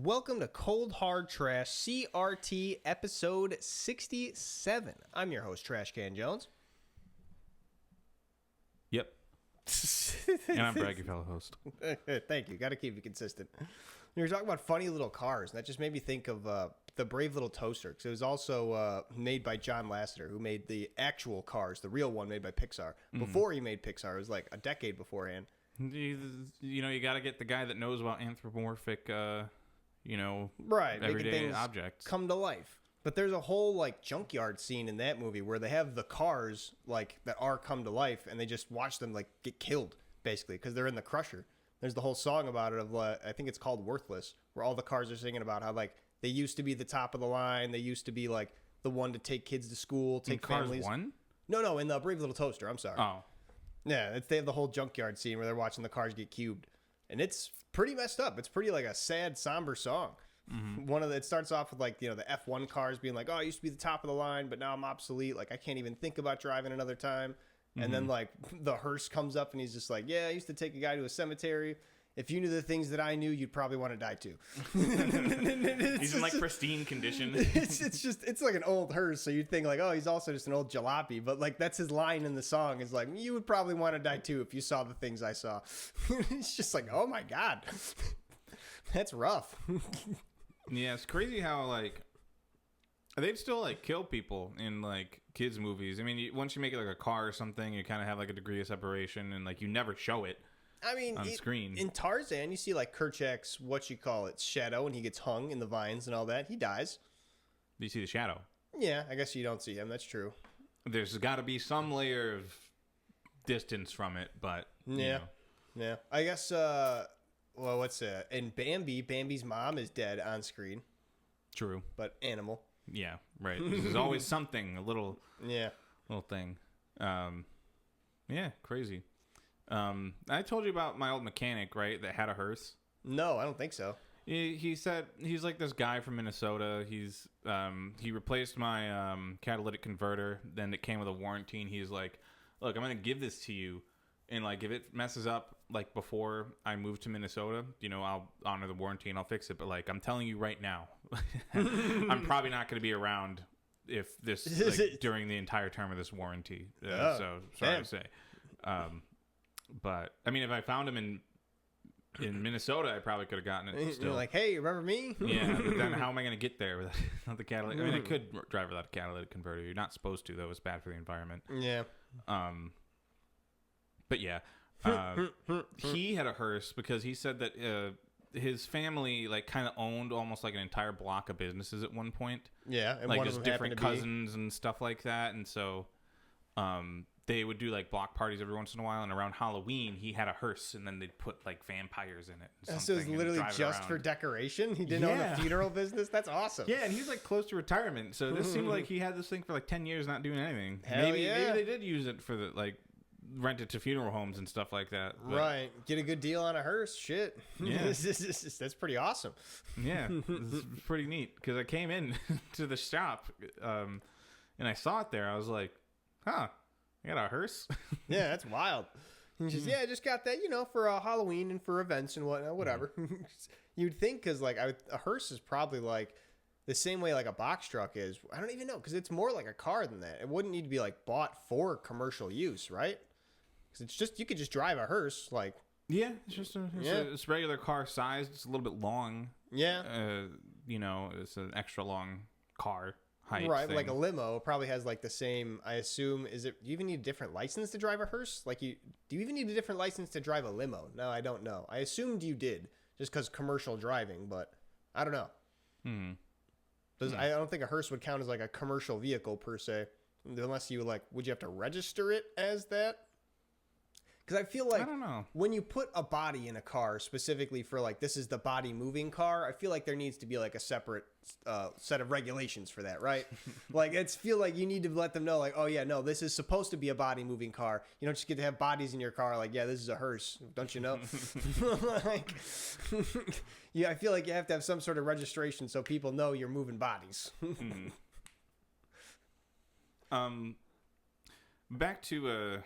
Welcome to Cold Hard Trash CRT episode 67. I'm your host, Trashcan Jones. Yep. And I'm Bragg, your fellow host. Thank you. Got to keep it consistent. You were talking about funny little cars, and that just made me think of the Brave Little Toaster, because it was also made by John Lasseter, who made the actual cars, the real one made by Pixar. Before he made Pixar, it was like a decade beforehand. You know, you got to get the guy that knows about anthropomorphic, Right, everyday making things objects. come to life. But there's a whole like junkyard scene in that movie where they have the cars like that are come to life, and they just watch them like get killed basically because they're in the crusher. There's the whole song about it of I think it's called "Worthless," where all the cars are singing about how like they used to be the top of the line, they used to be like the one to take kids to school, take families. Cars 1? No, in the Brave Little Toaster. I'm sorry. Oh, Yeah, they have the whole junkyard scene where they're watching the cars get cubed, and it's pretty messed up. It's pretty like a sad, somber song. It starts off with like, you know, the F1 cars being like, oh, I used to be the top of the line, but now I'm obsolete. Like I can't even think about driving another time. And then like the hearse comes up and he's just like, yeah, I used to take a guy to a cemetery. If you knew the things that I knew, you'd probably want to die too. he's in like pristine condition. It's like an old hearse. So you'd think like, oh, he's also just an old jalopy. But like that's his line in the song is like, you would probably want to die too if you saw the things I saw. It's just like, oh my God, that's rough. Yeah, it's crazy how like they'd still like kill people in like kids movies. I mean, once you make it like a car or something, you kind of have like a degree of separation, and like you never show it. I mean, on screen. In Tarzan, you see like Kerchak's shadow, and he gets hung in the vines and all that. He dies. You see the shadow. Yeah, I guess you don't see him. That's true. There's got to be some layer of distance from it, but yeah. I guess. Well, what's in Bambi? Bambi's mom is dead on screen. True, but animal. Yeah, right. There's always something, a little thing. Yeah, crazy. I told you about my old mechanic, right? That had a hearse. No, I don't think so. He said he's like this guy from Minnesota. He replaced my catalytic converter. Then it came with a warranty. And he's like, "Look, I'm gonna give this to you, and like if it messes up like before I move to Minnesota, you know, I'll honor the warranty and I'll fix it. But like I'm telling you right now, I'm probably not gonna be around if this like, during the entire term of this warranty. So sorry to say." But I mean, if I found him in Minnesota, I probably could have gotten it still. You're like, hey, remember me? Yeah, but then how am I going to get there without the catalytic? I mean, I could drive without a catalytic converter. You're not supposed to, though. It's bad for the environment. Yeah. But yeah, he had a hearse because he said that his family like kind of owned almost like an entire block of businesses at one point. Yeah, and like one just of them different cousins and stuff like that, and so they would do like block parties every once in a while, and around Halloween he had a hearse, and then they'd put like vampires in it. So it was literally just for decoration. He didn't own a funeral business. That's awesome. Yeah, and he's like close to retirement, so this seemed like he had this thing for like 10 years not doing anything. Maybe they did use it for the like rent it to funeral homes and stuff like that. But, right, get a good deal on a hearse. Shit, yeah, that's pretty awesome. Yeah, it's pretty neat because I came in to the shop and I saw it there. I was like, huh. I got a hearse. Yeah, that's wild. I just got that, you know, for Halloween and for events and whatever. You'd think because like a hearse is probably like the same way like a box truck is. I don't even know because it's more like a car than that. It wouldn't need to be like bought for commercial use, right? Because it's just you could just drive a hearse like. Yeah, it's just it's regular car sized. It's a little bit long. Yeah. You know, it's an extra long car. Right, like a limo probably has like the same. I assume do you even need a different license to drive a hearse? Like do you even need a different license to drive a limo? No, I don't know. I assumed you did just because commercial driving, but I don't know. I don't think a hearse would count as like a commercial vehicle per se, unless you would you have to register it as that? Because I feel like I don't know. When you put a body in a car specifically for like this is the body moving car, I feel like there needs to be like a separate set of regulations for that, right? Like feel like you need to let them know like, oh yeah, no, this is supposed to be a body moving car. You don't just get to have bodies in your car like, yeah, this is a hearse, don't you know? Like, yeah, I feel like you have to have some sort of registration so people know you're moving bodies. Back to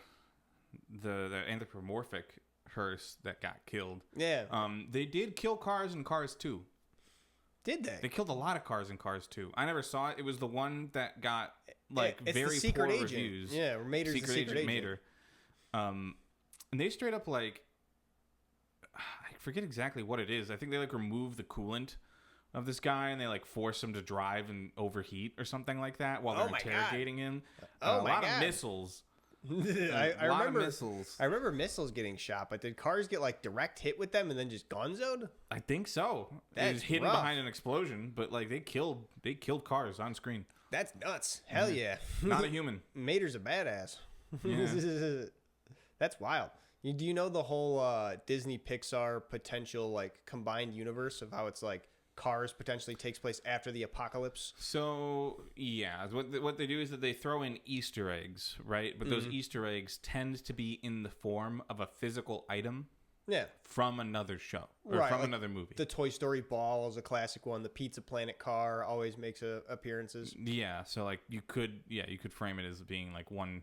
the anthropomorphic hearse that got killed. Yeah. They did kill cars in Cars 2. Did they? They killed a lot of cars in Cars 2. I never saw it. It was the one that got it's very the secret poor agent. reviews. Yeah, Mater's the secret agent. Mater. And they straight up I forget exactly what it is. I think they remove the coolant of this guy and they force him to drive and overheat or something like that while they're interrogating him. Oh a lot of missiles. I remember missiles. I remember missiles getting shot, but did cars get direct hit with them and then just gonzoed? I think so. That's it was hidden rough. behind an explosion, but they killed cars on screen. That's nuts. Hell yeah. Not a human. Mater's a badass. Yeah. That's wild. Do you know the whole Disney Pixar potential combined universe of how it's Cars potentially takes place after the apocalypse? So, yeah. What they do is that they throw in Easter eggs, right? But those Easter eggs tend to be in the form of a physical item from another show or from another movie. The Toy Story ball is a classic one. The Pizza Planet car always makes appearances. Yeah, so you could frame it as being one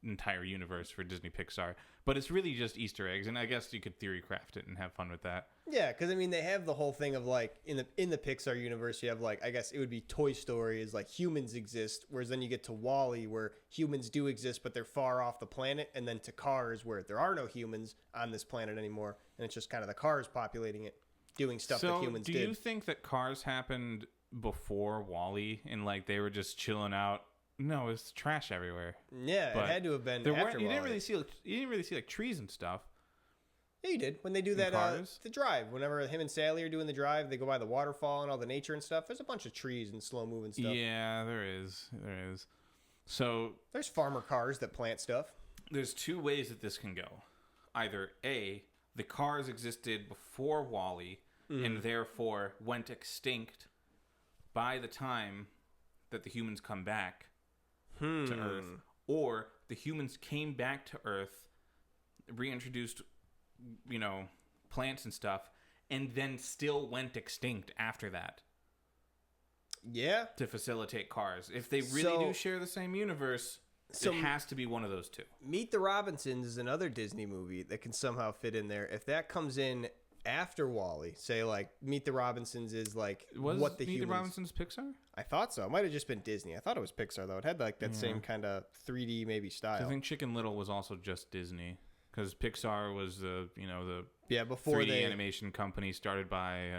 entire universe for Disney Pixar, but it's really just Easter eggs, and I guess you could theory craft it and have fun with that. Yeah, because they have the whole thing of in the Pixar universe, you have I guess it would be Toy Story is humans exist, whereas then you get to WALL-E where humans do exist but they're far off the planet, and then to Cars where there are no humans on this planet anymore, and it's just kind of the cars populating it, doing stuff that humans did. So do you think that Cars happened before WALL-E and they were just chilling out? No, it's trash everywhere. Yeah, but it had to have been after you WALL-E. You didn't really see trees and stuff. Yeah, you did. When they do that, the drive. Whenever him and Sally are doing the drive, they go by the waterfall and all the nature and stuff. There's a bunch of trees and slow moving stuff. Yeah, there is. So there's farmer cars that plant stuff. There's two ways that this can go. Either A, the cars existed before WALL-E and therefore went extinct by the time that the humans come back to Earth, or the humans came back to Earth, reintroduced, plants and stuff, and then still went extinct after that. Yeah. To facilitate cars. If they really do share the same universe, it has to be one of those two. Meet the Robinsons is another Disney movie that can somehow fit in there. If that comes in after WALL-E, say Meet the Robinsons is what the Meet the Robinsons Pixar? I thought so. It might have just been Disney. I thought it was Pixar though. It had that same kind of 3D maybe style. I think Chicken Little was also just Disney because Pixar was the before 3D animation company started by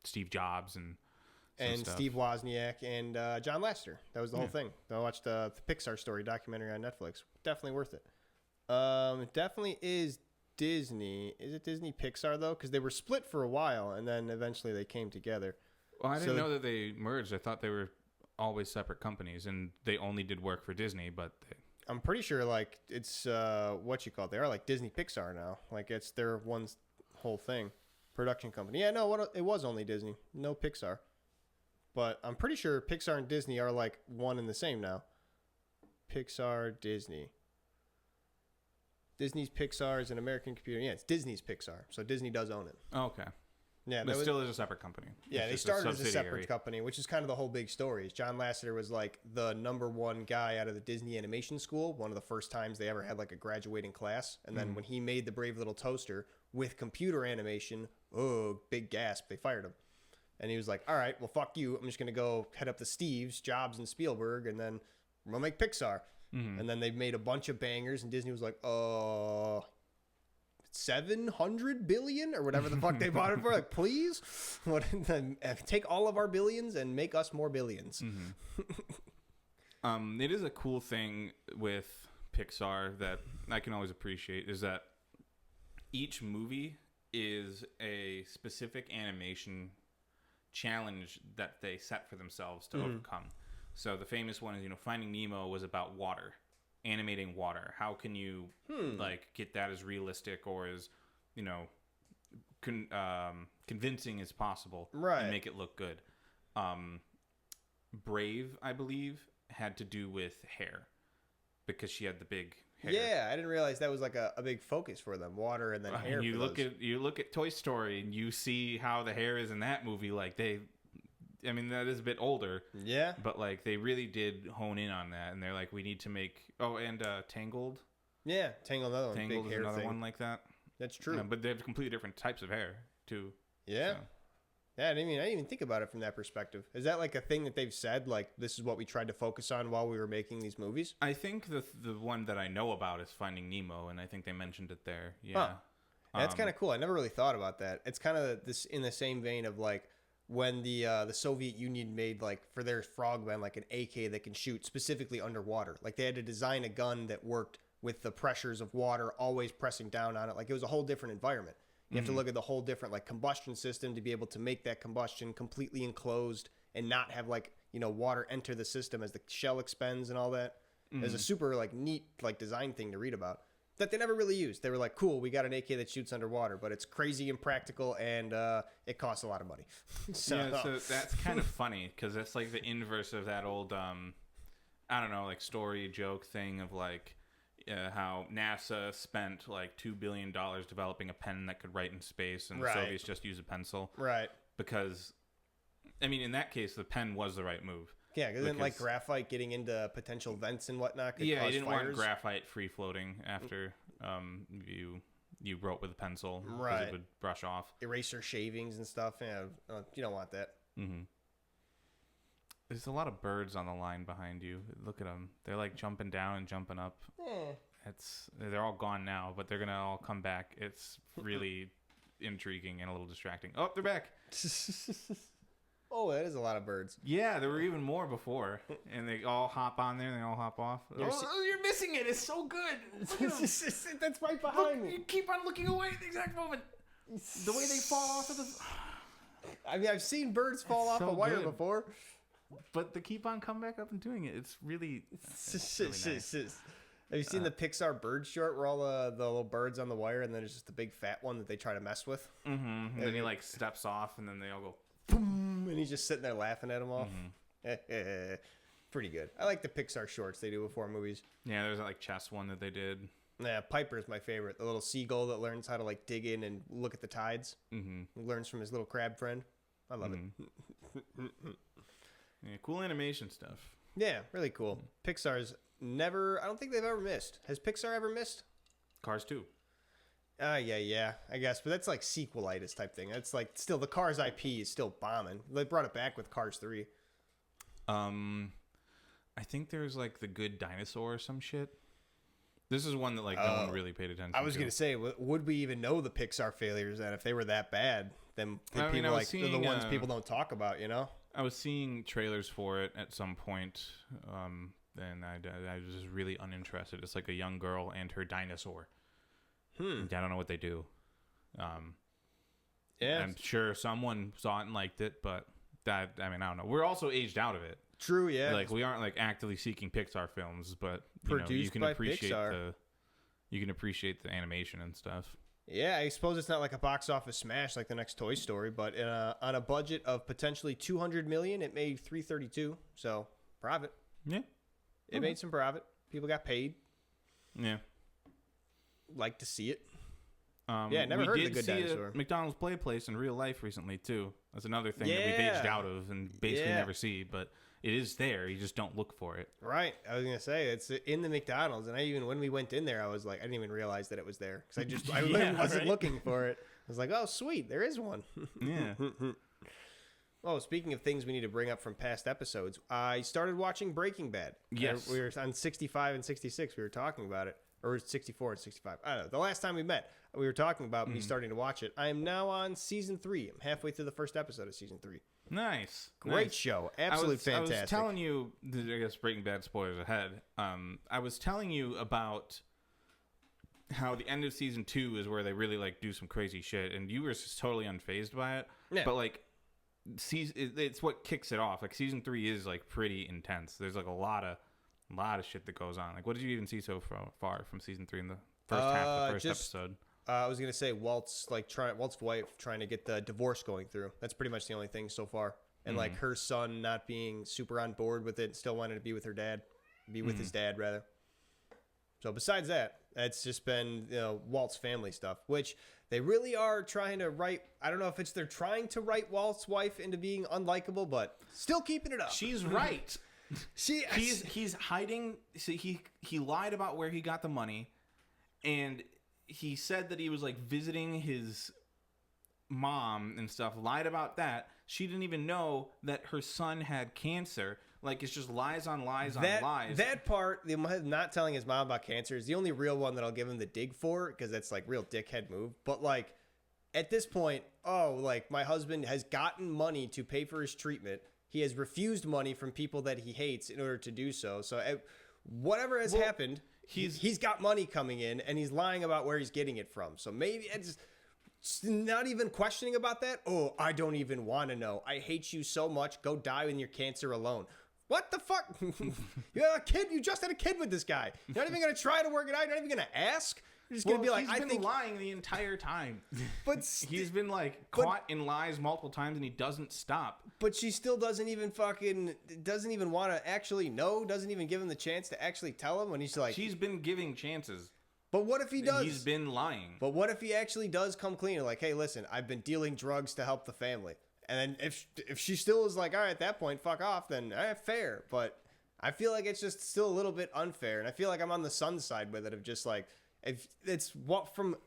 Steve Jobs and Steve Wozniak and John Lasseter. That was the whole thing. I watched the Pixar Story documentary on Netflix. Definitely worth it. It definitely is Disney. Is it Disney Pixar though? Because they were split for a while and then eventually they came together. Well, I didn't know that they merged. I thought they were always separate companies and they only did work for Disney. But I'm pretty sure it's what you call it. They are Disney Pixar now. It's their one whole thing, production company. Yeah, no, it was only Disney, no Pixar. But I'm pretty sure Pixar and Disney are one and the same now. Pixar, Disney. Disney's Pixar is an American computer. Yeah, it's Disney's Pixar. So Disney does own it. Oh, okay. Yeah, but still is a separate company. Yeah, they started as a separate company, which is kind of the whole big story. John Lasseter was the number one guy out of the Disney Animation School. One of the first times they ever had a graduating class. And then when he made the Brave Little Toaster with computer animation, big gasp, they fired him. And he was like, all right, well, fuck you. I'm just going to go head up to Steve's, Jobs, and Spielberg, and then we'll make Pixar. And then they made a bunch of bangers, and Disney was like, 700 billion or whatever the fuck they bought it for. Please? Take all of our billions and make us more billions. It is a cool thing with Pixar that I can always appreciate is that each movie is a specific animation challenge that they set for themselves to overcome. So the famous one is, Finding Nemo was about water, animating water. How can you get that as realistic or as, convincing as possible and make it look good? Brave, I believe, had to do with hair because she had the big hair. Yeah, I didn't realize that was a big focus for them, water and then hair. You look at Toy Story and you see how the hair is in that movie. That is a bit older. Yeah. But they really did hone in on that, and they're like, we need to make. Oh, and Tangled. Yeah, Tangled, another one. Tangled big is hair another thing. one like that. That's true. But they have completely different types of hair too. Yeah. Yeah, I didn't even think about it from that perspective. Is that like a thing that they've said? Like, this is what we tried to focus on while we were making these movies? I think the one that I know about is Finding Nemo, and I think they mentioned it there. Yeah. Huh. That's kind of cool. I never really thought about that. It's kind of this in the same vein of like when the Soviet Union made like for their frogmen like an AK that can shoot specifically underwater. Like they had to design a gun that worked with the pressures of water always pressing down on it. Like it was a whole different environment. You have to look at the whole different like combustion system to be able to make that combustion completely enclosed and not have like, you know, water enter the system as the shell expands and all that. It's a super like neat like design thing to read about that they never really used. They were like, cool, we got an AK that shoots underwater, but it's crazy impractical and it costs a lot of money. So that's kind of funny because that's like the inverse of that old, I don't know, like story joke thing of like how NASA spent like $2 billion developing a pen that could write in space and the Soviets just use a pencil. Right. Because, I mean, in that case, the pen was the right move. Yeah, because then like graphite getting into potential vents and whatnot could you cause didn't fires. want graphite free floating after you wrote with a pencil because it would brush off. Eraser shavings and stuff. Yeah, you don't want that. Mm-hmm. There's a lot of birds on the line behind you. Look at them. They're like jumping down and jumping up. They're all gone now, but they're gonna all come back. It's really intriguing and a little distracting. Oh, they're back. Oh, that is a lot of birds. Yeah, there were even more before, and they all hop on there and they all hop off. You're missing it. It's so good. That's right behind me. You keep on looking away at the exact moment. The way they fall off of the. I mean, I've seen birds fall off a wire before. But they keep on coming back up and doing it. It's really, nice. Have you seen the Pixar bird short where all the little birds on the wire and then there's just the big fat one that they try to mess with? Mm-hmm. And then he like steps off and then they all go boom, and he's just sitting there laughing at them all. Mm-hmm. Pretty good. I like the Pixar shorts they do before movies. Yeah, there's that like chess one that they did. Yeah, Piper's my favorite. The little seagull that learns how to like dig in and look at the tides. Mm-hmm. He learns from his little crab friend. I love it. Yeah, cool animation stuff. Yeah, really cool. Pixar's never... I don't think they've ever missed. Has Pixar ever missed? Cars 2. Yeah, I guess. But that's like sequelitis type thing. That's like still... The Cars IP is still bombing. They brought it back with Cars 3. I think there's like The Good Dinosaur or some shit. This is one that like no one really paid attention to. I was going to say, would we even know the Pixar failures then if they were that bad? Then people like they're the ones people don't talk about, you know? I was seeing trailers for it at some point, and I was just really uninterested. It's like a young girl and her dinosaur. I don't know what they do. Yeah, I'm sure someone saw it and liked it, but I don't know. We're also aged out of it. True, yeah. Like we aren't like actively seeking Pixar films, but you can appreciate Pixar. You can appreciate the animation and stuff. Yeah, I suppose it's not like a box office smash like the next Toy Story, but on a budget of potentially $200 million, it made $332. So profit. Yeah, it made some profit. People got paid. Yeah, like to see it. Never heard of The Good Dinosaur. McDonald's Play Place in real life recently too. That's another thing that we've aged out of and basically never see, but it is there. You just don't look for it. Right. I was gonna say it's in the McDonald's, and when we went in there, I was like, I didn't even realize that it was there because I literally wasn't looking for it. I was like, oh sweet, there is one. Yeah. Oh, speaking of things we need to bring up from past episodes, I started watching Breaking Bad. Yes. We were on 65 and 66. We were talking about it. Or 64 and 65. I don't know. The last time we met, we were talking about me starting to watch it. I am now on season 3. I'm halfway through the first episode of season 3. Nice. Great show. Absolutely fantastic. I was telling you, I guess Breaking Bad spoilers ahead. I was telling you about how the end of season 2 is where they really like do some crazy shit, and you were just totally unfazed by it. Yeah. But like, it's what kicks it off. Like season 3 is like pretty intense. There's like a lot of shit that goes on. Like, what did you even see so far from season 3 in the first half of the first episode? I was gonna say Walt's wife trying to get the divorce going through. That's pretty much the only thing so far. And like her son not being super on board with it, still wanting to be with his dad rather. So besides that, it's just been Walt's family stuff, which they really are trying to write. I don't know if they're trying to write Walt's wife into being unlikable, but still keeping it up. She's right. He's hiding. So he lied about where he got the money, and he said that he was like visiting his mom and stuff, lied about that. She didn't even know that her son had cancer. Like, it's just lies on lies on lies. That part, not telling his mom about cancer, is the only real one that I'll give him the dig for, because that's like real dickhead move. But like, at this point, like my husband has gotten money to pay for his treatment. He has refused money from people that he hates in order to do so. So whatever has happened, he's got money coming in, and he's lying about where he's getting it from. So maybe it's not even questioning about that. Oh, I don't even want to know. I hate you so much. Go die in your cancer alone. What the fuck? You're a kid. You just had a kid with this guy. You're not even going to try to work it out. You're not even going to ask. You're just going to be like, he's been lying the entire time. But he's been like caught in lies multiple times, and he doesn't stop. But she still doesn't even want to actually know, doesn't even give him the chance to actually tell him when he's like... She's been giving chances. But what if he does? He's been lying. But what if he actually does come clean and like, hey, listen, I've been dealing drugs to help the family. And then if she still is like, all right, at that point, fuck off, then fair. But I feel like it's just still a little bit unfair. And I feel like I'm on the son's side with it of just like, if it's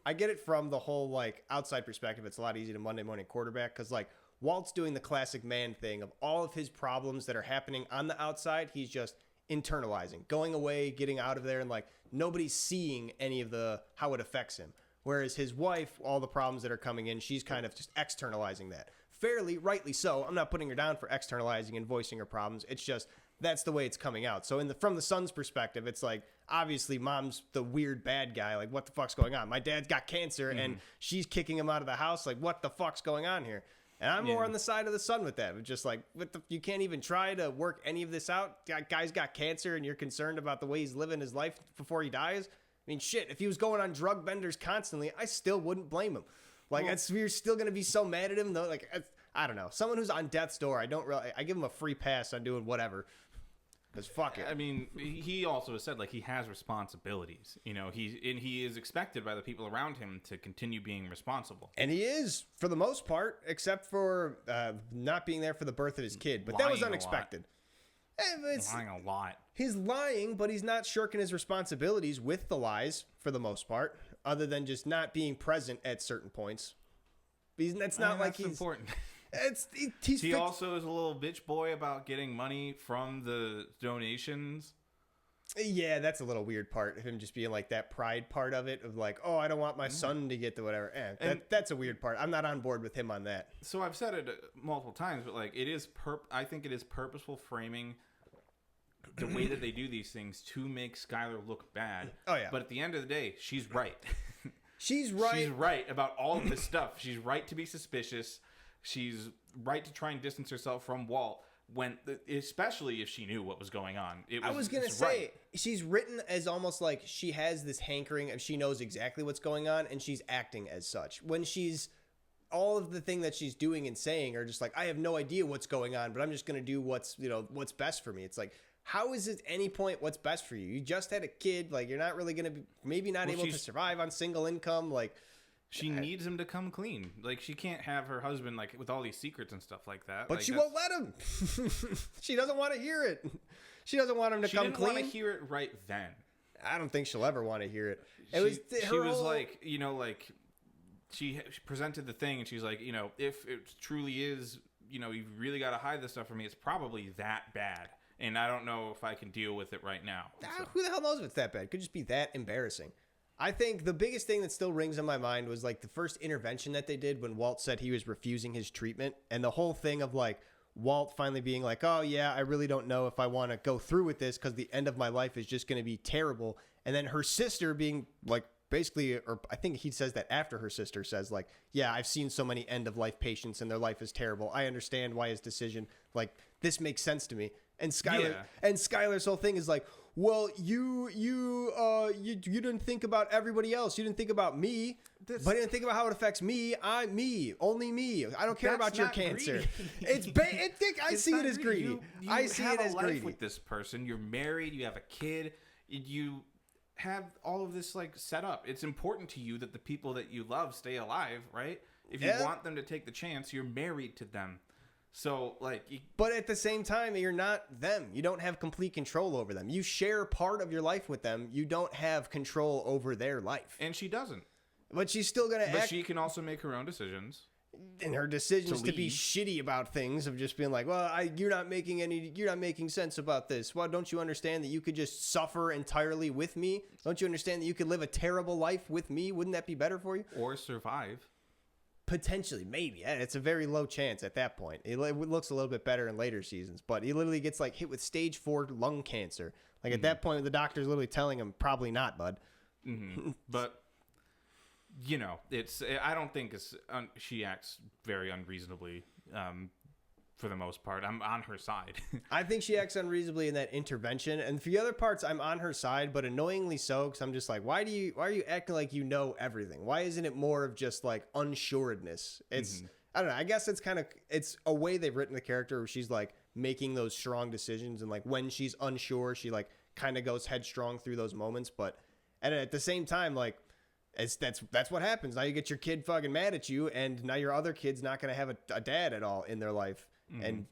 I get it from the whole like outside perspective. It's a lot easier to Monday morning quarterback because like Walt's doing the classic man thing of all of his problems that are happening on the outside. He's just internalizing, going away, getting out of there. And like nobody's seeing any of how it affects him. Whereas his wife, all the problems that are coming in, she's kind of just externalizing that. Fairly, rightly so. I'm not putting her down for externalizing and voicing her problems. It's just that's the way it's coming out. So from the son's perspective, it's like obviously mom's the weird bad guy. Like what the fuck's going on? My dad's got cancer and she's kicking him out of the house. Like what the fuck's going on here? And I'm more on the side of the son with that. Just like you can't even try to work any of this out. Guy's got cancer and you're concerned about the way he's living his life before he dies. I mean, shit. If he was going on drug benders constantly, I still wouldn't blame him. Like, we're still going to be so mad at him, though. Like, I don't know. Someone who's on death's door, I give him a free pass on doing whatever. Because fuck it. I mean, he also has said, like, he has responsibilities. You know, he is expected by the people around him to continue being responsible. And he is, for the most part, except for not being there for the birth of his kid. But that was unexpected. He's lying a lot. He's lying, but he's not shirking his responsibilities with the lies, for the most part. Other than just not being present at certain points. That's not like he's important. He also is a little bitch boy about getting money from the donations. Yeah, that's a little weird part of him just being like that pride part of it of like, oh, I don't want my son to get the whatever. That's a weird part. I'm not on board with him on that. So I've said it multiple times, but like I think it is purposeful framing the way that they do these things to make Skyler look bad. Oh, yeah. But at the end of the day, she's right. She's right. She's right about all of this stuff. She's right to be suspicious. She's right to try and distance herself from Walt, especially if she knew what was going on. I was going to say, she's written as almost like she has this hankering of she knows exactly what's going on, and she's acting as such. When all of the thing that she's doing and saying are just like, I have no idea what's going on, but I'm just going to do what's best for me. It's like, how is it any point what's best for you? You just had a kid. Like, you're not really going to be maybe not able to survive on single income. Like, she needs him to come clean. Like, she can't have her husband, like, with all these secrets and stuff like that. But like, she won't let him. She doesn't want to hear it. She doesn't want him to come clean. She didn't want to hear it right then. I don't think she'll ever want to hear it. She was like, you know, like, she presented the thing, and she's like, you know, if it truly is, you know, you've really got to hide this stuff from me, it's probably that bad. And I don't know if I can deal with it right now. So. Who the hell knows if it's that bad? It could just be that embarrassing. I think the biggest thing that still rings in my mind was like the first intervention that they did when Walt said he was refusing his treatment. And the whole thing of like Walt finally being like, oh yeah, I really don't know if I want to go through with this because the end of my life is just going to be terrible. And then her sister being like, basically, or I think he says that after her sister says like, yeah, I've seen so many end of life patients and their life is terrible. I understand why his decision, like this makes sense to me. And Skyler's whole thing is like, well, you didn't think about everybody else. You didn't think about me, but you didn't think about how it affects me. Only me. I don't care about your cancer. I see it as greedy. I see it as greedy. With this person, you're married, you have a kid, you have all of this like set up. It's important to you that the people that you love stay alive, right? If you want them to take the chance, you're married to them. So, like... But at the same time, you're not them. You don't have complete control over them. You share part of your life with them. You don't have control over their life. And she doesn't. But she's still going to But she can also make her own decisions. And her decisions to be shitty about things, of just being like, well, you're not making sense about this. Well, don't you understand that you could just suffer entirely with me? Don't you understand that you could live a terrible life with me? Wouldn't that be better for you? Or survive. Potentially, maybe. It's a very low chance at that point. It looks a little bit better in later seasons, but he literally gets like hit with stage 4 lung cancer. Like at that point, the doctor's literally telling him, probably not, bud. But I don't think she acts very unreasonably for the most part. I'm on her side. I think she acts unreasonably in that intervention, and for the other parts, I'm on her side, but annoyingly so, because I'm just like, why are you acting like you know everything? Why isn't it more of just like unsuredness? It's I don't know. I guess it's a way they've written the character where she's like making those strong decisions, and like when she's unsure, she like kind of goes headstrong through those moments, but at the same time, like. That's what happens. Now you get your kid fucking mad at you, and now your other kid's not going to have a dad at all in their life. And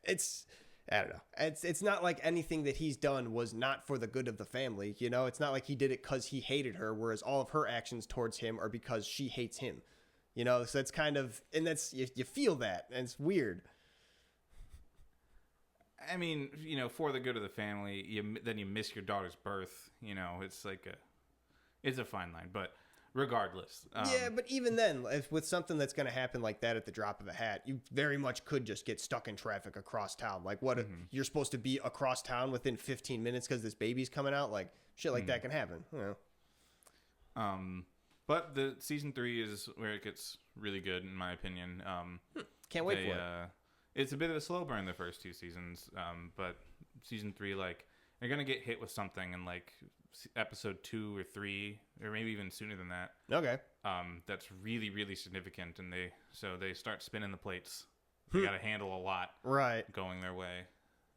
I don't know. It's not like anything that he's done was not for the good of the family. It's not like he did it because he hated her, whereas all of her actions towards him are because she hates him. So that's kind of, and that's, you feel that, and it's weird. I mean, for the good of the family, then you miss your daughter's birth. It's like it's a fine line, but regardless. Yeah, but even then, with something that's going to happen like that at the drop of a hat, you very much could just get stuck in traffic across town. Like, what if you're supposed to be across town within 15 minutes because this baby's coming out? Like, shit like that can happen. But the season 3 is where it gets really good, in my opinion. Can't wait for it. It's a bit of a slow burn the first 2 seasons, but season 3, like, they're going to get hit with something in, like, episode 2 or 3, or maybe even sooner than that. Okay. That's really, really significant, and they start spinning the plates. They got to handle a lot, right, going their way.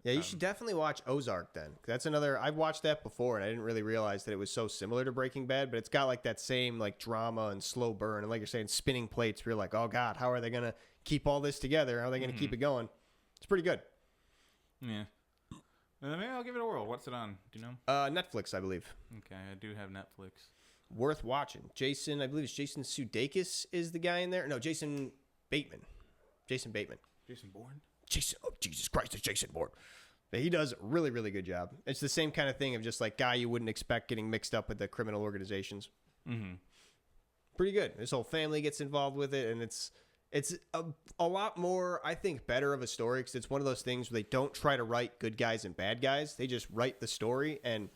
Yeah, you should definitely watch Ozark then. That's another. I've watched that before, and I didn't really realize that it was so similar to Breaking Bad, but it's got like that same like drama and slow burn, and like you're saying, spinning plates. Where you're like, oh god, how are they gonna keep all this together? How are they gonna keep it going? It's pretty good. Yeah. Maybe I'll give it a whirl. What's it on? Do you know? Netflix, I believe. Okay, I do have Netflix. Worth watching. I believe it's Jason Sudeikis is the guy in there. No, Jason Bateman. Jason Bateman. Jason Bourne? Oh, Jesus Christ, it's Jason Bourne. But he does a really, really good job. It's the same kind of thing of just like guy you wouldn't expect getting mixed up with the criminal organizations. Pretty good. His whole family gets involved with it, and it's a lot more, I think, better of a story because it's one of those things where they don't try to write good guys and bad guys. They just write the story, and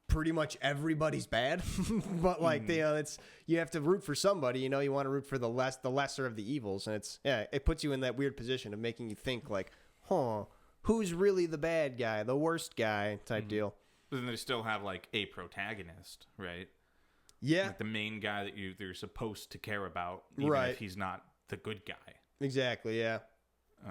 pretty much everybody's bad. But like, you have to root for somebody. You want to root for the lesser of the evils, and it puts you in that weird position of making you think like, who's really the bad guy, the worst guy type deal. But then they still have like a protagonist, right? Yeah, like the main guy that you're supposed to care about, even if he's not the good guy. Exactly, yeah.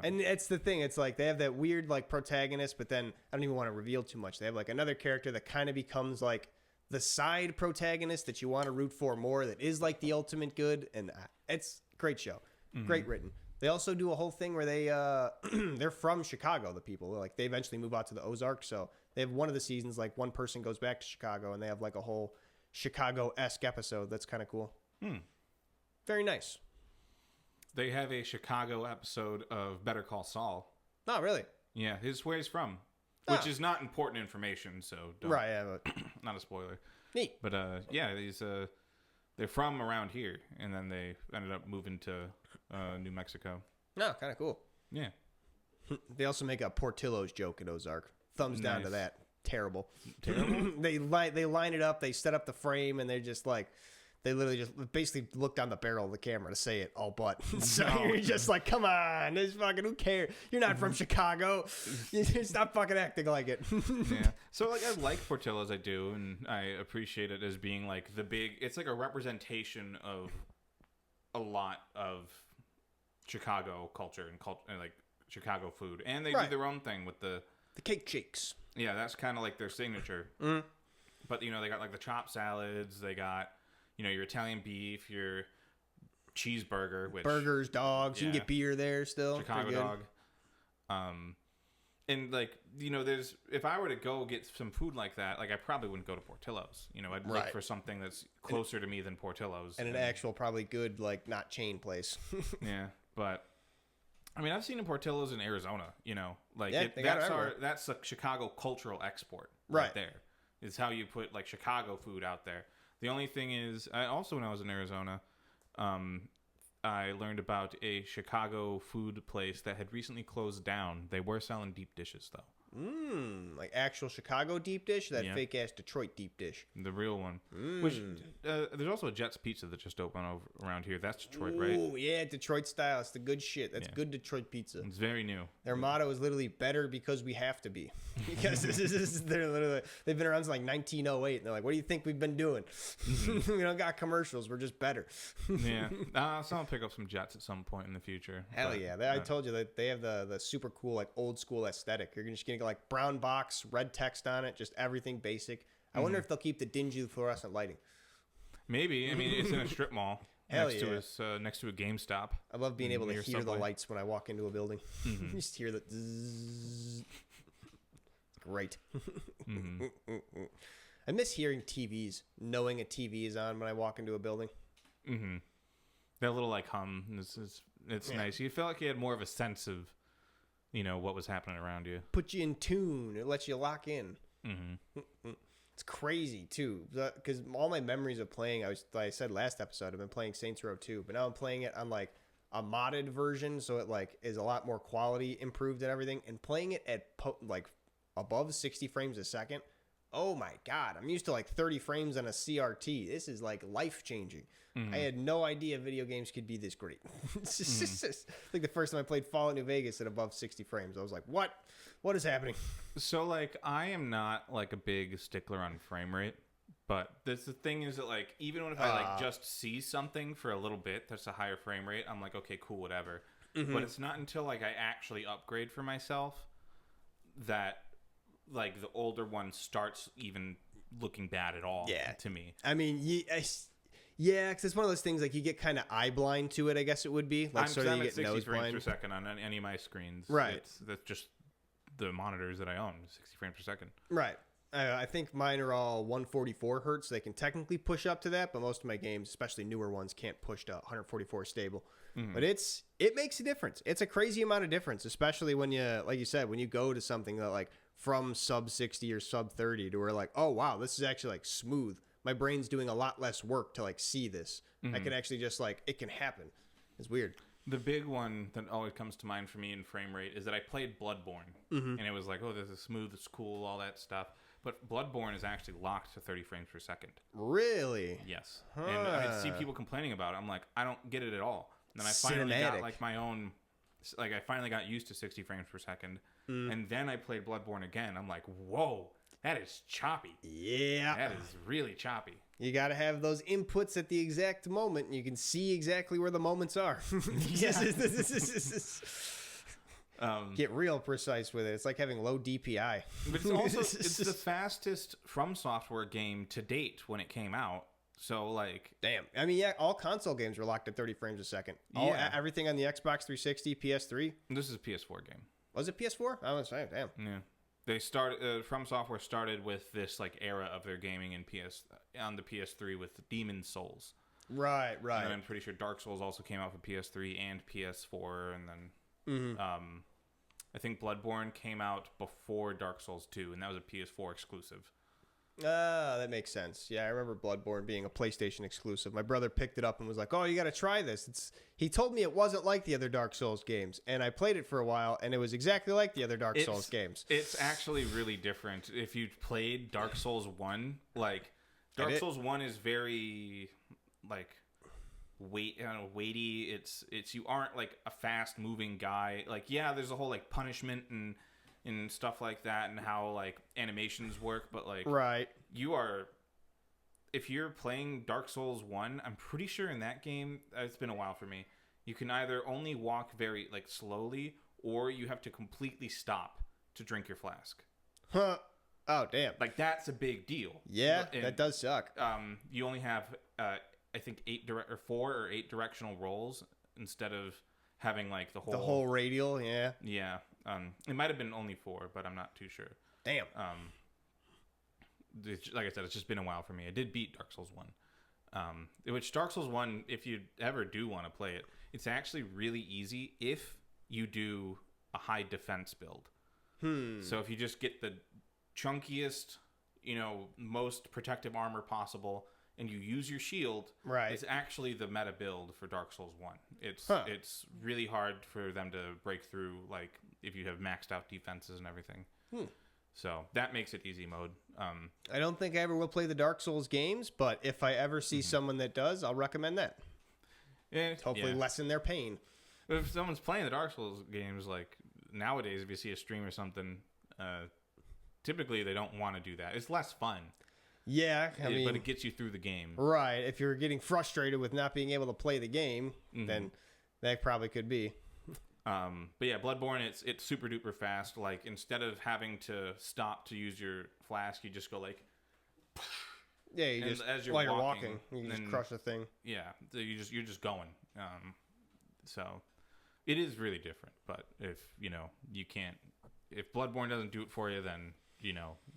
And it's the thing. It's like they have that weird like protagonist, but then I don't even want to reveal too much. They have like another character that kind of becomes like the side protagonist that you want to root for more. That is like the ultimate good, and it's a great show, great written. They also do a whole thing where they're from Chicago. The people like they eventually move out to the Ozarks, so they have one of the seasons like one person goes back to Chicago, and they have like a whole Chicago-esque episode. That's kind of cool. Very nice. They have a Chicago episode of Better Call Saul. Oh, really? Yeah, this is where he's from, which is not important information, so don't, right, yeah, but not a spoiler. Neat. But yeah, they're from around here, and then they ended up moving to New Mexico. No, kind of cool. Yeah. They also make a Portillo's joke in Ozark. Thumbs down to that. Terrible. They line it up. They set up the frame, and they're just like. They literally just basically look down the barrel of the camera to say it all but. So you're just like, come on, this fucking, who cares? You're not from Chicago. Stop fucking acting like it. Yeah. So like I like Portillo's, I do, and I appreciate it as being like it's like a representation of a lot of Chicago culture and like Chicago food. And they do their own thing with the cake shakes. Yeah, that's kind of like their signature. But they got like the chopped salads, they got your Italian beef, your cheeseburger, which burgers, dogs. You can get beer there still. Chicago dog. And like, there's if I were to go get some food like that, like I probably wouldn't go to Portillo's. I'd look for something that's closer to me than Portillo's. And an actual probably good, like, not chain place. Yeah, but I mean, I've seen Portillo's in Arizona. Like that's a Chicago cultural export right there. Is how you put like Chicago food out there. The only thing is, also when I was in Arizona, I learned about a Chicago food place that had recently closed down. They were selling deep dishes, though. Like actual Chicago deep dish, that fake-ass Detroit deep dish? The real one. Which, there's also a Jet's Pizza that just opened around here. That's Detroit, right? Oh, yeah, Detroit style. It's the good shit. That's good Detroit pizza. It's very new. Their motto is literally better because we have to be. Because they've been around since like 1908. And they're like, what do you think we've been doing? We don't got commercials. We're just better. Yeah. So I'll pick up some Jets at some point in the future. Hell yeah. I told you that they have the super cool, like old school aesthetic. You're just going to get like brown box, red text on it, just everything basic. I wonder if they'll keep the dingy fluorescent lighting. Maybe. I mean, it's in a strip mall. Hell next to a GameStop. I love being able to hear the lights when I walk into a building. Just hear the zzz. Great. I miss hearing TVs, knowing a TV is on when I walk into a building. That little like hum, it's nice. You felt like you had more of a sense of, what was happening around you. Put you in tune. It lets you lock in. It's crazy too, because all my memories of playing, like I said last episode, I've been playing Saints Row 2, but now I'm playing it on like a modded version, so it like is a lot more quality improved and everything, and playing it at like above 60 frames a second. Oh my god, I'm used to like 30 frames on a CRT. This is like life changing. I had no idea video games could be this great. It's just like the first time I played Fallout New Vegas at above 60 frames, I was like, what is happening? So like, I am not like a big stickler on frame rate, but the thing is that like, even if I like just see something for a little bit that's a higher frame rate, I'm like, okay, cool, whatever. But it's not until like I actually upgrade for myself that like the older one starts even looking bad at all to me. I mean, yeah, because it's one of those things like you get kind of eye blind to it, I guess it would be. Like, sort of you get nose blind. 60 frames per second on any of my screens. Right. That's just the monitors that I own, 60 frames per second. Right. I think mine are all 144 hertz. They can technically push up to that, but most of my games, especially newer ones, can't push to 144 stable. But it makes a difference. It's a crazy amount of difference, especially when you, like you said, when you go to something that like from sub 60 or sub 30 to where like, oh wow, this is actually like smooth. My brain's doing a lot less work to like see this. I can actually just like, it can happen. It's weird. The big one that always comes to mind for me in frame rate is that I played Bloodborne, and it was like, oh, this is smooth, it's cool, all that stuff. But Bloodborne is actually locked to 30 frames per second. Really? Yes. And I see people complaining about it. I'm like, I don't get it at all. And then I finally got like my own, like I finally got used to 60 frames per second. And then I played Bloodborne again. I'm like, whoa, that is choppy. Yeah. That is really choppy. You got to have those inputs at the exact moment, and you can see exactly where the moments are. Get real precise with it. It's like having low DPI. But it's also it's the fastest From Software game to date when it came out. So like, damn. I mean, yeah, all console games were locked at 30 frames a second. Everything on the Xbox 360, PS3. This is a PS4 game. Was it PS4? I was saying, damn. Yeah. They started From Software started with this like era of their gaming on the PS3 with Demon's Souls. Right. And I'm pretty sure Dark Souls also came out for PS3 and PS4, and then I think Bloodborne came out before Dark Souls 2, and that was a PS4 exclusive. That makes sense. Yeah, I remember Bloodborne being a PlayStation exclusive. My brother picked it up and was like, "Oh, you got to try this." He told me it wasn't like the other Dark Souls games, and I played it for a while, and it was exactly like the other Dark Souls games. It's actually really different. If you played Dark Souls 1, like Dark Souls 1 is very like weighty. It's you aren't like a fast moving guy. Like, yeah, there's a whole like punishment and stuff like that, and how like animations work, but like if you're playing Dark Souls 1, I'm pretty sure in that game, it's been a while for me, you can either only walk very like slowly, or you have to completely stop to drink your flask. Oh damn. Like, that's a big deal. Yeah, and that does suck. You only have I think 4 or 8 directional rolls instead of having like the whole radial. Yeah It might have been only 4, but I'm not too sure. Damn. Like I said, it's just been a while for me. I did beat Dark Souls 1. Which Dark Souls 1, if you ever do want to play it, it's actually really easy if you do a high defense build. So if you just get the chunkiest, most protective armor possible, and you use your shield, right, it's actually the meta build for Dark Souls 1. It's really hard for them to break through, like, if you have maxed out defenses and everything. So that makes it easy mode. I don't think I ever will play the Dark Souls games, but if I ever see someone that does, I'll recommend that. Hopefully lessen their pain. But if someone's playing the Dark Souls games, like nowadays, if you see a stream or something, typically they don't want to do that. It's less fun. Yeah, but it gets you through the game. Right. If you're getting frustrated with not being able to play the game, then that probably could be. But yeah, Bloodborne, it's super duper fast. Like, instead of having to stop to use your flask, you just go like... Yeah, you just, as you're walking, you just crush the thing. Yeah, so you're just going. So it is really different. But if, you can't... If Bloodborne doesn't do it for you, then,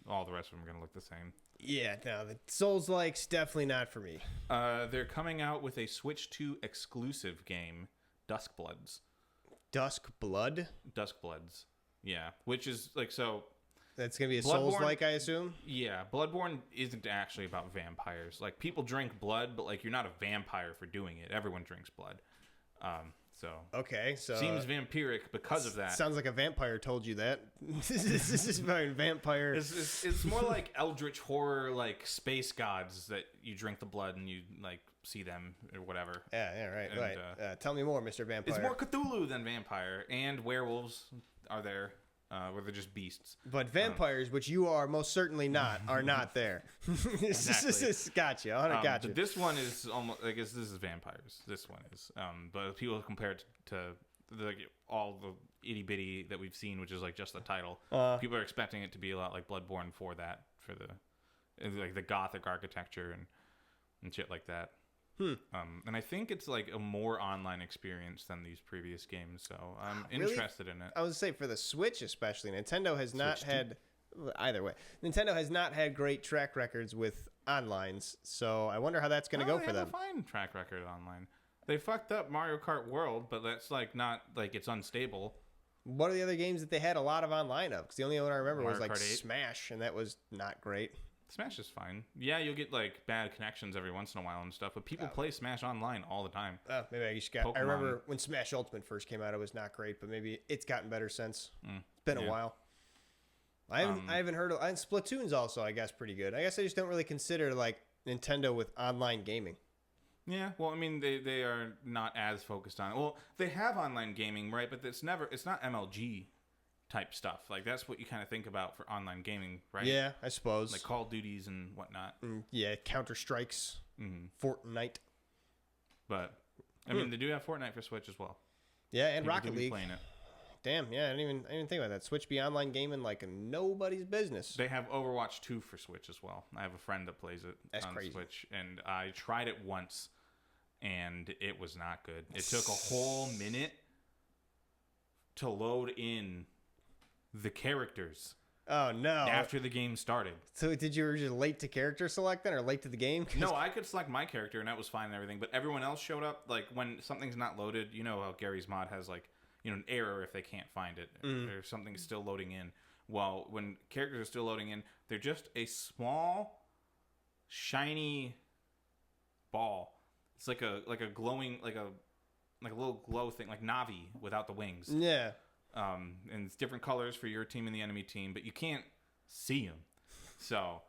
all the rest of them are going to look the same. Yeah, no, the Souls-like's definitely not for me. They're coming out with a Switch 2 exclusive game, Duskbloods. Duskbloods. Yeah, which is like, so that's gonna be a Souls-like, I assume. Yeah, Bloodborne isn't actually about vampires. Like, people drink blood, but like, you're not a vampire for doing it. Everyone drinks blood. Okay, so seems vampiric because of that. Sounds like a vampire told you that. This is about vampire. It's more like eldritch horror, like space gods that you drink the blood and you like see them or whatever. Yeah, right, and, right. Tell me more, Mr. Vampire. It's more Cthulhu than vampire, and werewolves are there. Where they're just beasts. But vampires, which you are most certainly not, are not there. Exactly. Gotcha. Gotcha. But this one is almost, I guess this is vampires. This one is. But people compare it to all the itty bitty that we've seen, which is like just the title. People are expecting it to be a lot like Bloodborne for that, for the gothic architecture and shit like that. And I think it's like a more online experience than these previous games, so I'm interested in it. I would say for the Switch especially, Nintendo has not had great track records with onlines, so I wonder how that's going to go for them. They have a fine track record online. They fucked up Mario Kart World, but that's like not like it's unstable. What are the other games that they had a lot of online of? Because the only one I remember was like Kart 8. Smash, and that was not great. Smash is fine. Yeah, you'll get like bad connections every once in a while and stuff, but people play Smash online all the time. Maybe I just got. I remember when Smash Ultimate first came out, it was not great, but maybe it's gotten better since. It's been a while. I haven't heard of. And Splatoon's also, I guess, pretty good. I guess I just don't really consider like Nintendo with online gaming. Yeah, well, I mean, they are not as focused on it. Well, they have online gaming, right? But it's not MLG type stuff. Like, that's what you kind of think about for online gaming, right? Yeah, I suppose. Like Call of Duties and whatnot. Yeah, Counter-Strikes, Fortnite. But, I mean, they do have Fortnite for Switch as well. Yeah, and Rocket League. Playing it. Damn, yeah, I didn't even think about that. Switch be online gaming like nobody's business. They have Overwatch 2 for Switch as well. I have a friend that plays it on Switch, and I tried it once, and it was not good. It took a whole minute to load in the characters. Oh no! After the game started. So did you were just late to character select then, or late to the game? No, I could select my character and that was fine and everything. But everyone else showed up. Like when something's not loaded, you know how Gary's mod has like an error if they can't find it or something's still loading in. Well, when characters are still loading in, they're just a small, shiny ball. It's like a glowing like a little glow thing like Navi without the wings. Yeah. And it's different colors for your team and the enemy team, but you can't see them. So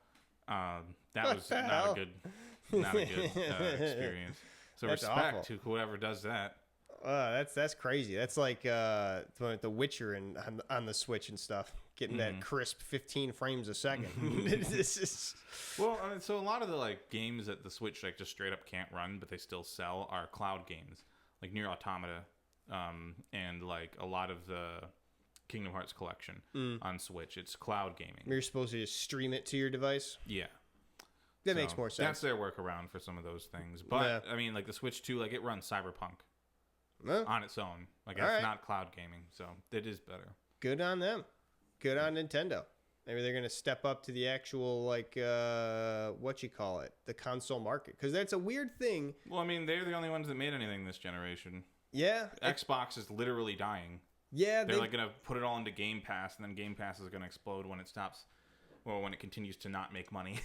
that was not a good experience. So that's respect awful. To whoever does that. That's crazy. That's like The Witcher and on the Switch and stuff, getting that crisp 15 frames a second. Well, I mean, so a lot of the like games that the Switch like just straight up can't run, but they still sell are cloud games, like Nier Automata. And like a lot of the Kingdom Hearts collection on Switch, it's cloud gaming. You're supposed to just stream it to your device? Yeah. That makes more sense. That's their workaround for some of those things. But, I mean, like the Switch 2, like it runs Cyberpunk on its own. Like it's not cloud gaming, so it is better. Good on them. Good on Nintendo. Maybe they're going to step up to the actual, like, the console market. Because that's a weird thing. Well, I mean, they're the only ones that made anything this generation. Yeah. Xbox is literally dying. Yeah. They're like going to put it all into Game Pass, and then Game Pass is going to explode when it stops. Well, when it continues to not make money.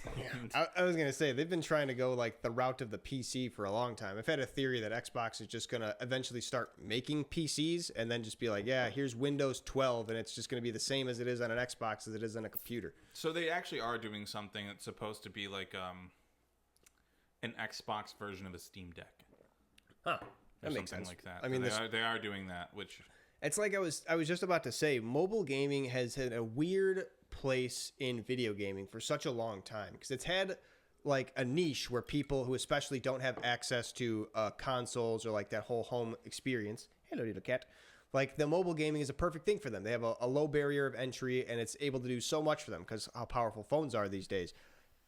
I was going to say, they've been trying to go like the route of the PC for a long time. I've had a theory that Xbox is just going to eventually start making PCs and then just be like, yeah, here's Windows 12, and it's just going to be the same as it is on an Xbox as it is on a computer. So they actually are doing something that's supposed to be like an Xbox version of a Steam Deck. Huh. That makes sense. Like that. I mean, they are doing that, which... It's like I was just about to say, mobile gaming has had a weird place in video gaming for such a long time because it's had like a niche where people who especially don't have access to consoles or like that whole home experience. Hello, little cat. Like the mobile gaming is a perfect thing for them. They have a low barrier of entry and it's able to do so much for them because how powerful phones are these days.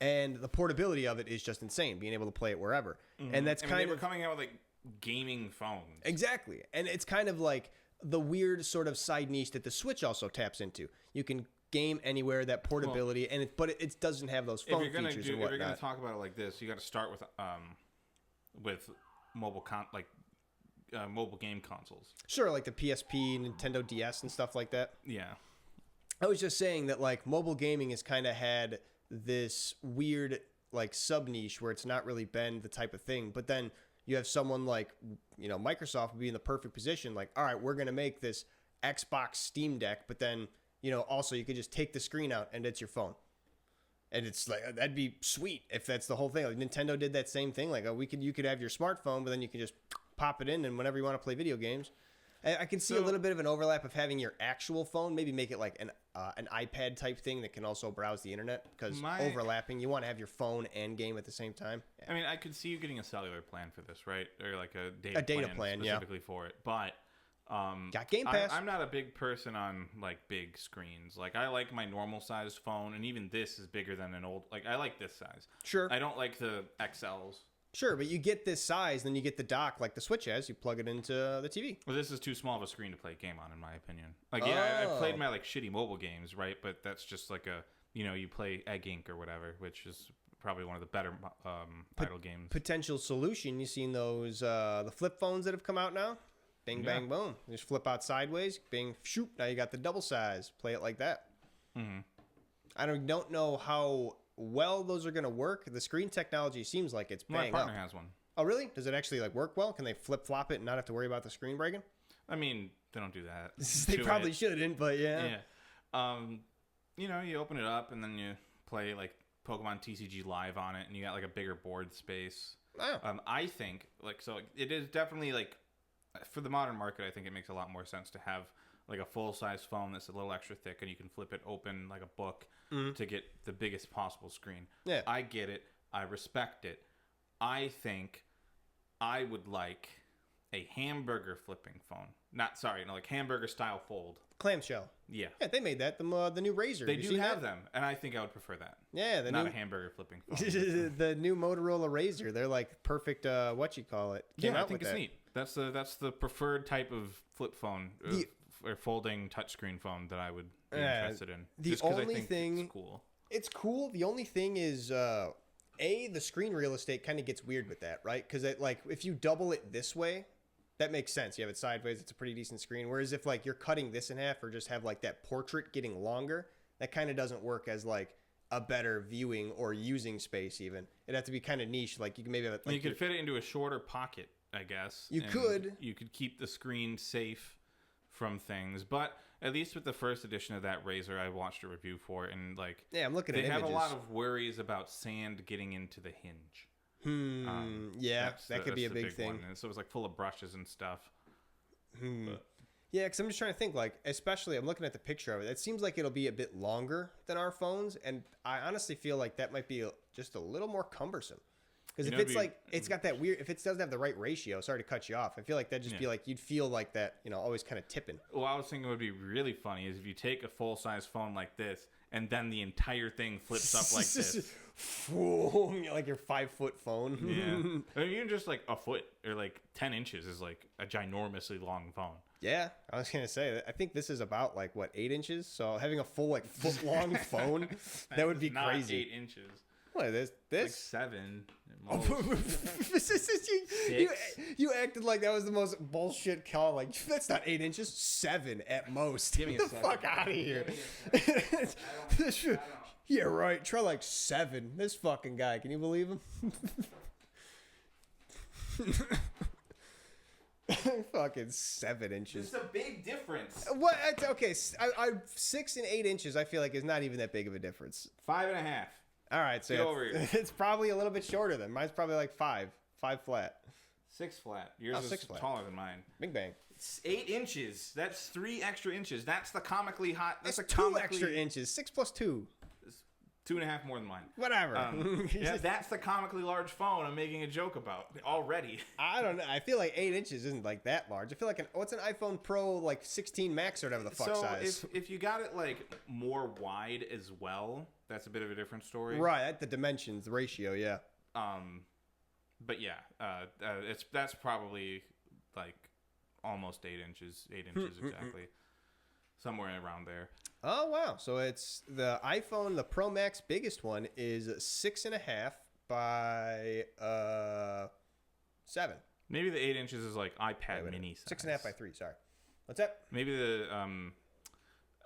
And the portability of it is just insane, being able to play it wherever. Mm-hmm. And that's they were coming out with like gaming phones. Exactly. And it's kind of like the weird sort of side niche that the Switch also taps into. You can game anywhere, that portability, but it doesn't have those phone features and whatnot. If you're going to talk about it like this, you got to start with mobile mobile game consoles. Sure, like the PSP, Nintendo DS, and stuff like that. Yeah. I was just saying that like mobile gaming has kind of had this weird like sub niche where it's not really been the type of thing, but then you have someone like, Microsoft would be in the perfect position. Like, all right, we're going to make this Xbox Steam Deck, but then, also you could just take the screen out and it's your phone. And it's like, that'd be sweet if that's the whole thing. Like Nintendo did that same thing. Like, you could have your smartphone, but then you can just pop it in and whenever you want to play video games. I can see a little bit of an overlap of having your actual phone, maybe make it like an iPad type thing that can also browse the internet because overlapping, you want to have your phone and game at the same time. Yeah. I mean, I could see you getting a cellular plan for this, right? Or like a data plan specifically for it. But got Game Pass. I'm not a big person on like big screens. Like I like my normal size phone, and even this is bigger than an old. Like I like this size. Sure. I don't like the XLs. Sure, but you get this size, then you get the dock like the Switch has. You plug it into the TV. Well, this is too small of a screen to play a game on, in my opinion. Like, yeah, I played my like shitty mobile games, right? But that's just like you play Egg Inc. or whatever, which is probably one of the better idle games. Potential solution. You seen those the flip phones that have come out now? Bing, bang, boom. You just flip out sideways. Bing, shoot. Now you got the double size. Play it like that. Mm-hmm. I don't know how well those are going to work. The screen technology seems like it's bang up. My partner has one. Oh, really? Does it actually like work well? Can they flip-flop it and not have to worry about the screen breaking? I mean, they don't do that. They probably shouldn't, but yeah. Yeah. You open it up and then you play like Pokemon TCG Live on it and you got like a bigger board space. Oh. I think it is definitely like for the modern market, I think it makes a lot more sense to have like a full-size phone that's a little extra thick and you can flip it open like a book to get the biggest possible screen. Yeah. I get it. I respect it. I think I would like a hamburger flipping phone. Like hamburger style fold. Clamshell. Yeah. Yeah, they made that. The new Razr. They do have them, and I think I would prefer that. Yeah, not a hamburger flipping phone. The new Motorola Razr. They're like perfect. I think it's neat. That's the preferred type of flip phone. Or folding touchscreen phone that I would be interested in. The only thing, it's cool. It's cool. The only thing is, the screen real estate kind of gets weird with that, right? Because if you double it this way, that makes sense. You have it sideways; it's a pretty decent screen. Whereas if like you're cutting this in half or just have like that portrait getting longer, that kind of doesn't work as like a better viewing or using space. Even it'd have to be kind of niche. Like you can maybe have you could fit it into a shorter pocket, I guess. You could keep the screen safe from things, but at least with the first edition of that Razr, I watched a review for it, and like I'm looking at images. They have a lot of worries about sand getting into the hinge. That could be a big thing. And so it was like full of brushes and stuff. Yeah, because I'm just trying to think, like, especially I'm looking at the picture of it. It seems like it'll be a bit longer than our phones, and I honestly feel like that might be just a little more cumbersome. Because if it's like, it's got that weird, if it doesn't have the right ratio, sorry to cut you off, I feel like that'd just be like, you'd feel like that, always kind of tipping. Well, I was thinking would be really funny is if you take a full-size phone like this, and then the entire thing flips up like this. Like your 5-foot phone. Yeah. I mean, even just like a foot or like 10 inches is like a ginormously long phone. Yeah, I was gonna say. I think this is about like what 8 inches. So having a full like foot long phone, that would be not crazy. 8 inches. What is Like this? 7. You acted like that was the most bullshit call. Like that's not 8 inches. 7 at most. Give me a Get the second. fuck out of here. Yeah, right. Try like 7. This fucking guy. Can you believe him? Fucking 7 inches. It's a big difference. What? Okay, 6 and 8 inches. I feel like is not even that big of a difference. 5.5. All right, so Get over here. it's probably a little bit shorter than mine's. Probably like 5 flat. 6 flat. Yours is 6 flat. taller than mine. Bing bang. It's 8 inches. That's 3 extra inches. That's the comically hot. That's It's a 2 comically extra inches. 6 plus 2. 2.5 more than mine. Whatever. Yeah, that's the comically large phone I'm making a joke about already. I don't know. I feel like 8 inches isn't like that large. I feel like what's an iPhone Pro like 16 Max or whatever the fuck size. if you got it like more wide as well, that's a bit of a different story. Right, at the dimensions, the ratio, yeah. But yeah, that's probably like almost 8 inches. 8 inches exactly, somewhere around there. Oh wow! So it's the iPhone, the Pro Max, biggest one is 6.5 by 7. Maybe the 8 inches is like iPad mini size. 6.5 by 3. Sorry, what's that? Maybe the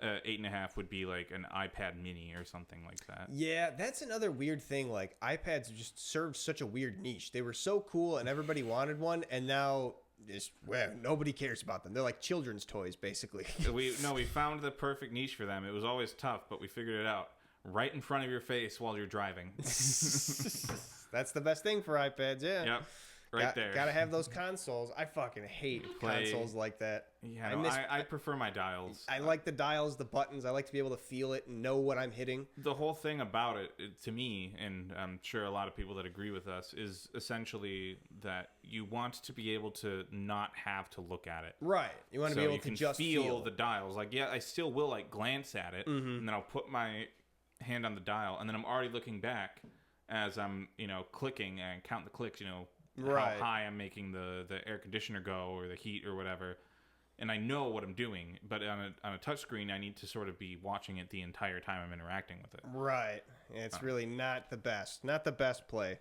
8.5 would be like an iPad mini or something like that. Yeah, that's another weird thing. Like iPads just served such a weird niche. They were so cool and everybody wanted one, and now nobody cares about them. They're like children's toys, basically. We found the perfect niche for them. It was always tough, but we figured it out. Right in front of your face while you're driving. That's the best thing for iPads, yeah. Yep. Right there. Gotta have those consoles. I fucking hate consoles like that. Yeah, I prefer my dials. I like the dials, the buttons. I like to be able to feel it and know what I'm hitting. The whole thing about it, to me, and I'm sure a lot of people that agree with us, is essentially that you want to be able to not have to look at it. Right. You want to be able to just feel the dials. Like, yeah, I still will like glance at it, and then I'll put my hand on the dial, and then I'm already looking back as I'm, clicking and count the clicks, right. how high I'm making the air conditioner go or the heat or whatever, and I know what I'm doing. But on a touchscreen, I need to sort of be watching it the entire time I'm interacting with it. Right. It's really not the best play.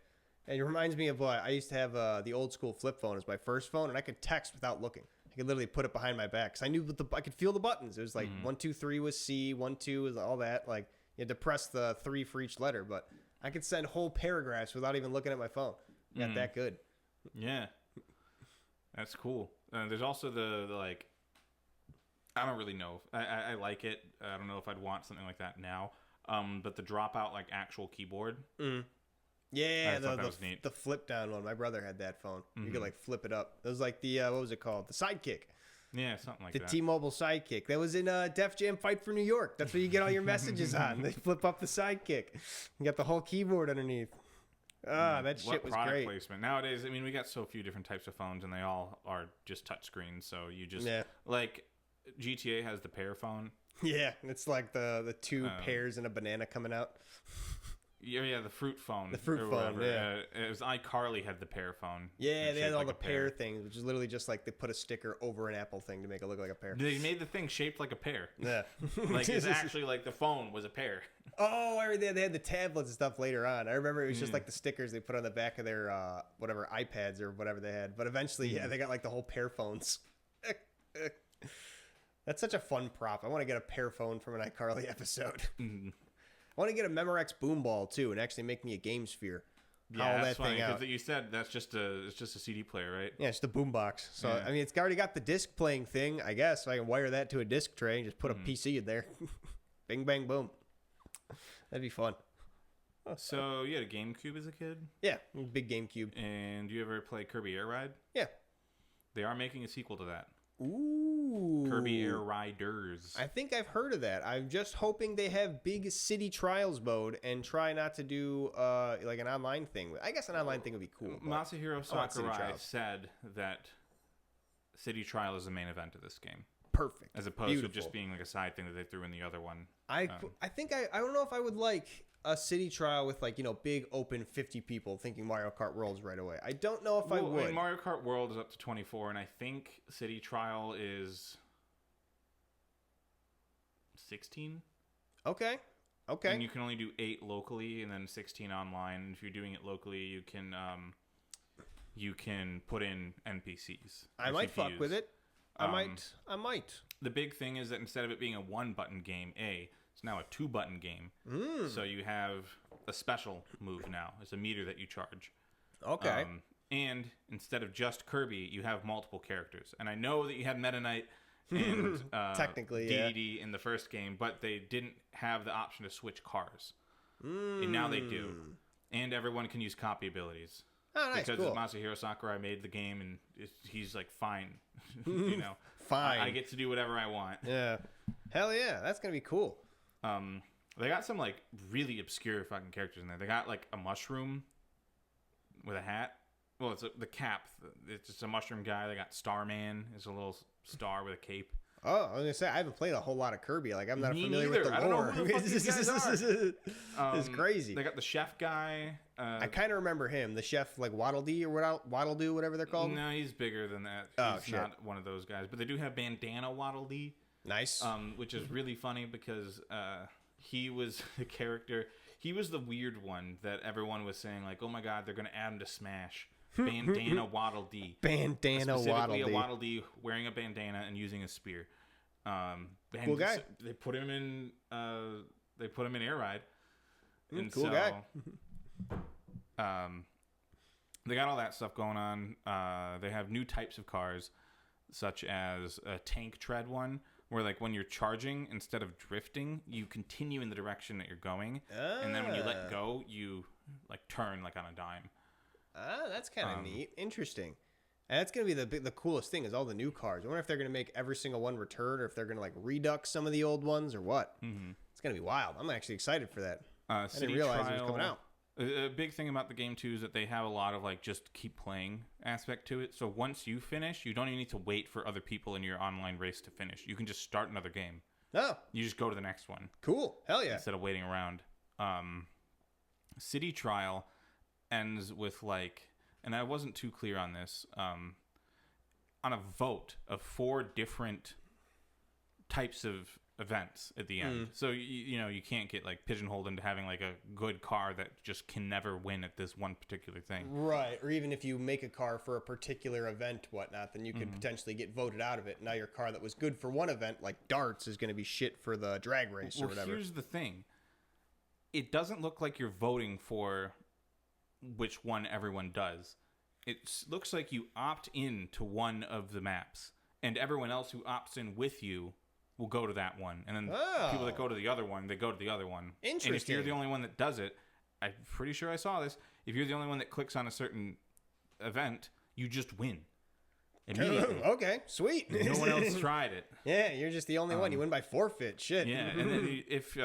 And it reminds me of what I used to have. The old school flip phone as my first phone, and I could text without looking. I could literally put it behind my back because I knew I could feel the buttons. It was like 1, 2, 3 was C, 1, 2 was all that. Like you had to press the 3 for each letter, but I could send whole paragraphs without even looking at my phone. Got that good. Yeah, that's cool. There's also the like, I don't really know. I like it. I don't know if I'd want something like that now. But the dropout like actual keyboard. Yeah, that was neat. The flip down one. My brother had that phone. You could like flip it up. It was like the what was it called? The Sidekick. Yeah, something like that. The T-Mobile Sidekick. That was in Def Jam Fight for New York. That's where you get all your messages on. They flip up the Sidekick. You got the whole keyboard underneath. That shit was great. Placement. Nowadays, I mean, we got so few different types of phones, and they all are just touchscreens. So you just like GTA has the pair phone. Yeah, it's like the 2 pears and a banana coming out. Yeah, the fruit phone. The fruit phone, yeah. It was iCarly had the pear phone. Yeah, they had all the pear things, which is literally just like they put a sticker over an Apple thing to make it look like a pear. They made the thing shaped like a pear. Yeah. Like it's actually like the phone was a pear. Oh, they had the tablets and stuff later on. I remember it was just like the stickers they put on the back of their whatever iPads or whatever they had. But eventually, they got like the whole pear phones. That's such a fun prop. I want to get a pear phone from an iCarly episode. I want to get a Memorex boom ball too, and actually make me a Game Sphere. Yeah, that's funny because you said it's just a CD player, right? Yeah, it's the boombox. So I mean, it's already got the disc playing thing. I guess I can wire that to a disc tray and just put a PC in there. Bing bang boom. That'd be fun. So you had a GameCube as a kid? Yeah, big GameCube. And you ever play Kirby Air Ride? Yeah. They are making a sequel to that. Ooh. Kirby Air Riders. I think I've heard of that. I'm just hoping they have big city trials mode and try not to do like an online thing. I guess an online thing would be cool. Masahiro Sakurai said that city trial is the main event of this game. Perfect. As opposed to just being like a side thing that they threw in the other one. I think I don't know if I would like a city trial with like, big open 50 people thinking Mario Kart Worlds right away. I don't know if I would. mean, Mario Kart World is up to 24, and I think city trial is 16. Okay. And you can only do 8 locally and then 16 online. And if you're doing it locally, you can put in NPCs. I might fuck with it. I might. The big thing is that instead of it being a 1-button game, it's now a 2-button game. So you have a special move now. It's a meter that you charge. Okay. And instead of just Kirby, you have multiple characters. And I know that you had Meta Knight and technically DDD in the first game, but they didn't have the option to switch cars. And now they do. And everyone can use copy abilities. Oh, nice, because cool. Masahiro Sakurai made the game, and he's like, fine. Fine. I get to do whatever I want. Yeah. Hell yeah. That's going to be cool. They got some like really obscure fucking characters in there. They got like a mushroom with a hat. Well, it's the cap. It's just a mushroom guy. They got Starman. It's a little star with a cape. Oh, I was going to say, I haven't played a whole lot of Kirby. Like, I'm not familiar with the lore. I don't know who the fuck these guys are. It's crazy. They got the chef guy. I kind of remember him. The chef, like, Waddle Dee or Waddle Doo, whatever they're called. No, he's bigger than that. He's not one of those guys. But they do have Bandana Waddle Dee. Nice. Which is really funny because he was the character. He was the weird one that everyone was saying, like, oh my god, they're going to add him to Smash. Bandana Waddle Dee. Bandana Waddle Dee. Specifically a Waddle Dee wearing a bandana and using a spear. Cool guy. They put him in Air Ride. And cool guy. They got all that stuff going on. They have new types of cars, such as a tank tread one, where like when you're charging, instead of drifting, you continue in the direction that you're going, and then when you let go, you like turn like on a dime. That's kind of neat. Interesting. And that's going to be the coolest thing is all the new cars. I wonder if they're going to make every single one return or if they're going to like redux some of the old ones or what. Mm-hmm. It's going to be wild. I'm actually excited for that. I didn't realize it was coming out. A big thing about the game too is that they have a lot of like just keep playing aspect to it. So once you finish, you don't even need to wait for other people in your online race to finish. You can just start another game. Oh. You just go to the next one. Cool. Hell yeah. Instead of waiting around. City Trial ends with like, and I wasn't too clear on this, on a vote of 4 different types of events at the end. So, you can't get like pigeonholed into having like a good car that just can never win at this one particular thing. Right. Or even if you make a car for a particular event, whatnot, then you could potentially get voted out of it. Now your car that was good for one event, like darts, is going to be shit for the drag race or whatever. Here's the thing. It doesn't look like you're voting for which one everyone does. It looks like you opt in to one of the maps, and everyone else who opts in with you will go to that one. And then people that go to the other one, they go to the other one. Interesting. And if you're the only one that does it, I'm pretty sure I saw this, if you're the only one that clicks on a certain event, you just win. Immediately. Okay, sweet. No one else tried it. Yeah, you're just the only one. You win by forfeit. Shit. Yeah, and then if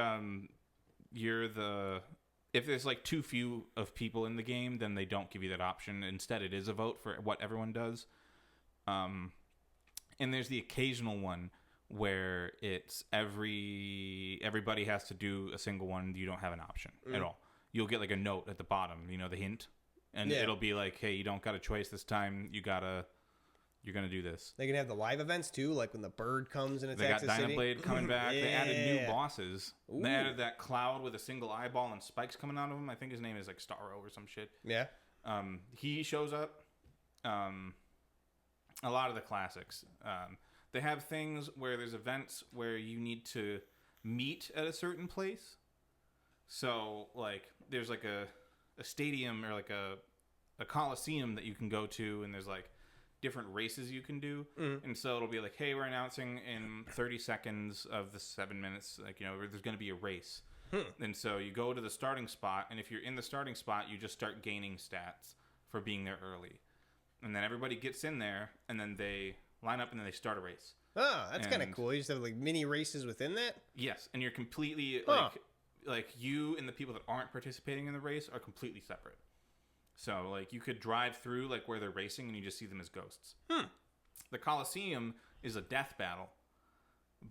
if there's like too few of people in the game, then they don't give you that option. Instead, it is a vote for what everyone does. And there's the occasional one where it's everybody has to do a single one. You don't have an option at all. You'll get like a note at the bottom, the hint, and it'll be like, hey, you don't got a choice this time. You're gonna do this. They can have the live events too, like when the bird comes and attacks the city. They got Dynablade coming back. Yeah. They added new bosses. Ooh. They added that cloud with a single eyeball and spikes coming out of him. I think his name is like Starro or some shit. Yeah. He shows up. A lot of the classics. They have things where there's events where you need to meet at a certain place. So like there's like a stadium or like a coliseum that you can go to, and there's like different races you can do. And so it'll be like, hey, we're announcing in 30 seconds of the 7 minutes, like, there's going to be a race. And so you go to the starting spot, and if you're in the starting spot, you just start gaining stats for being there early. And then everybody gets in there, and then they line up, and then they start a race. Oh, that's kind of cool. You just have like mini races within that? Yes, and you're completely like you and the people that aren't participating in the race are completely separate. So, like, you could drive through, like, where they're racing, and you just see them as ghosts. The Coliseum is a death battle,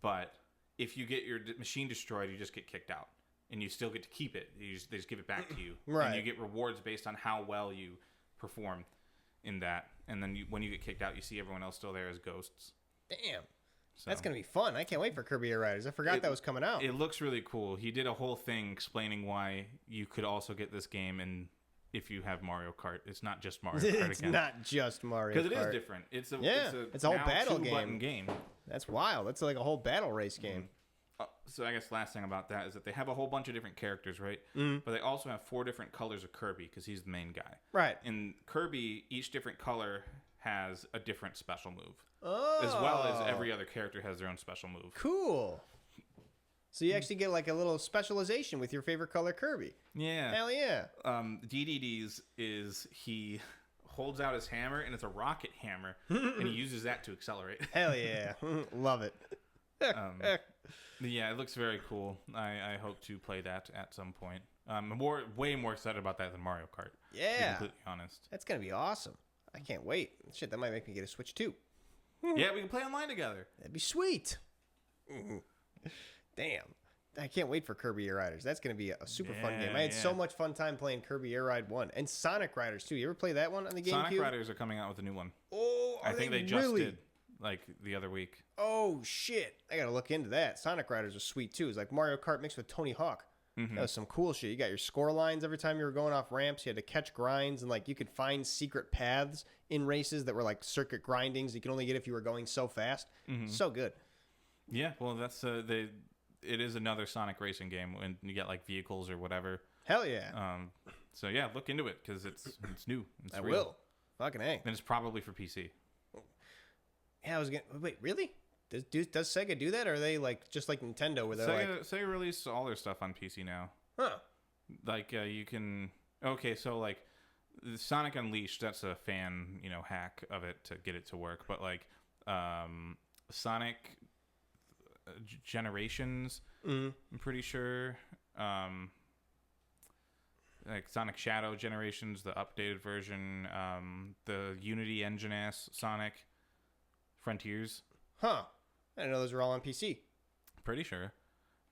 but if you get your machine destroyed, you just get kicked out. and you still get to keep it. They just give it back to you. Right. And you get rewards based on how well you perform in that. And then when you get kicked out, you see everyone else still there as ghosts. Damn. So, That's going to be fun. I can't wait for Kirby Air Riders. I forgot that was coming out. It looks really cool. He did a whole thing explaining why you could also get this game and if you have Mario Kart. It's not just Mario Kart It's again. not just Mario Kart. Because it is different. It's a whole now battle two-button game. That's wild. That's like a whole battle race game. So I guess last thing about that is that they have a whole bunch of different characters, right? But they also have 4 different colors of Kirby because he's the main guy. Right. In Kirby, each different color has a different special move. Oh. As well as every other character has their own special move. Cool. So you actually get like a little specialization with your favorite color Kirby. Yeah. Hell yeah. DDD's is he holds out his hammer and it's a rocket hammer and he uses that to accelerate. Hell yeah. Love it. Yeah, it looks very cool. I hope to play that at some point. I'm way more excited about that than Mario Kart. Yeah. To be completely honest. That's going to be awesome. I can't wait. Shit, that might make me get a Switch too. Yeah, we can play online together. That'd be sweet. Damn. I can't wait for Kirby Air Riders. That's going to be a super fun game. I had so much fun time playing Kirby Air Ride 1 and Sonic Riders too. You ever play that one on the GameCube? Sonic Riders are coming out with a new one. Oh, I think they just did like the other week. Oh shit. I got to look into that. Sonic Riders are sweet too. It's like Mario Kart mixed with Tony Hawk. That was some cool shit. You got your score lines every time you were going off ramps. You had to catch grinds, and like you could find secret paths in races that were like circuit grindings you could only get if you were going so fast. So good. Yeah, well, that's it is another Sonic racing game when you get like vehicles or whatever. Hell yeah. So yeah, look into it because it's new. It's I real. will. Fucking A. And it's probably for PC. Yeah, I was gonna wait. Really? Does Sega do that, or are they like just like Nintendo, where they're Sega released all their stuff on PC now. Huh? Like you can. Okay, so like Sonic Unleashed, that's a fan hack of it to get it to work. But like Sonic Generations, I'm pretty sure. Like Sonic Shadow Generations, the updated version, the Unity engine ass Sonic Frontiers. Huh? I didn't know those were all on PC. Pretty sure.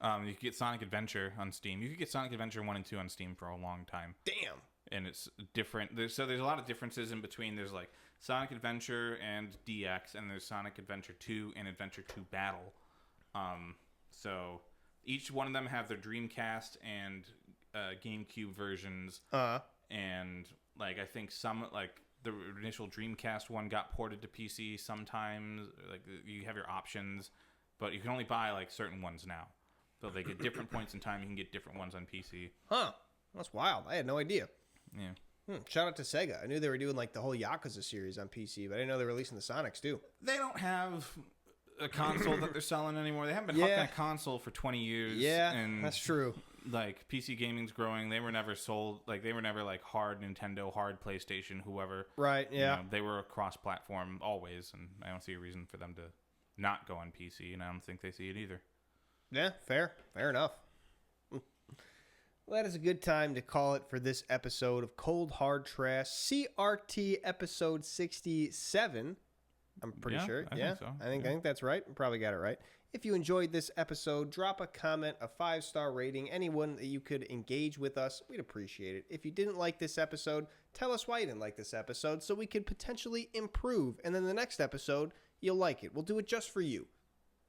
You could get Sonic Adventure on Steam. You could get Sonic Adventure 1 and 2 on Steam for a long time. Damn. And it's different. There's a lot of differences in between. There's like Sonic Adventure and DX, and there's Sonic Adventure 2 and Adventure 2 Battle. So each one of them have their Dreamcast and GameCube versions. And like I think some like the initial Dreamcast one got ported to PC sometimes. Like you have your options, but you can only buy like certain ones now. So they get different points in time. You can get different ones on PC. Huh? That's wild. I had no idea. Yeah. Shout out to Sega. I knew they were doing like the whole Yakuza series on PC, but I didn't know they were releasing the Sonics too. They don't have a console that they're selling anymore. They haven't been hucking a console for 20 years. Yeah, and that's true. Like PC gaming's growing. They were never sold. Like they were never like hard Nintendo, hard PlayStation, whoever. Right. Yeah. They were cross-platform always, and I don't see a reason for them to not go on PC, and I don't think they see it either. Yeah. Fair enough. Well, that is a good time to call it for this episode of Cold Hard Trash, CRT episode 67. I'm pretty sure. I think so. I think that's right. Probably got it right. If you enjoyed this episode, drop a comment, a 5-star rating, anyone that you could engage with us. We'd appreciate it. If you didn't like this episode, tell us why you didn't like this episode so we could potentially improve. And then the next episode, you'll like it. We'll do it just for you.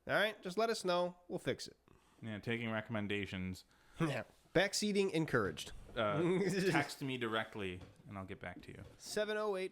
All right? Just let us know. We'll fix it. Yeah, taking recommendations. Yeah. Backseating encouraged. Text me directly, and I'll get back to you. 708-555.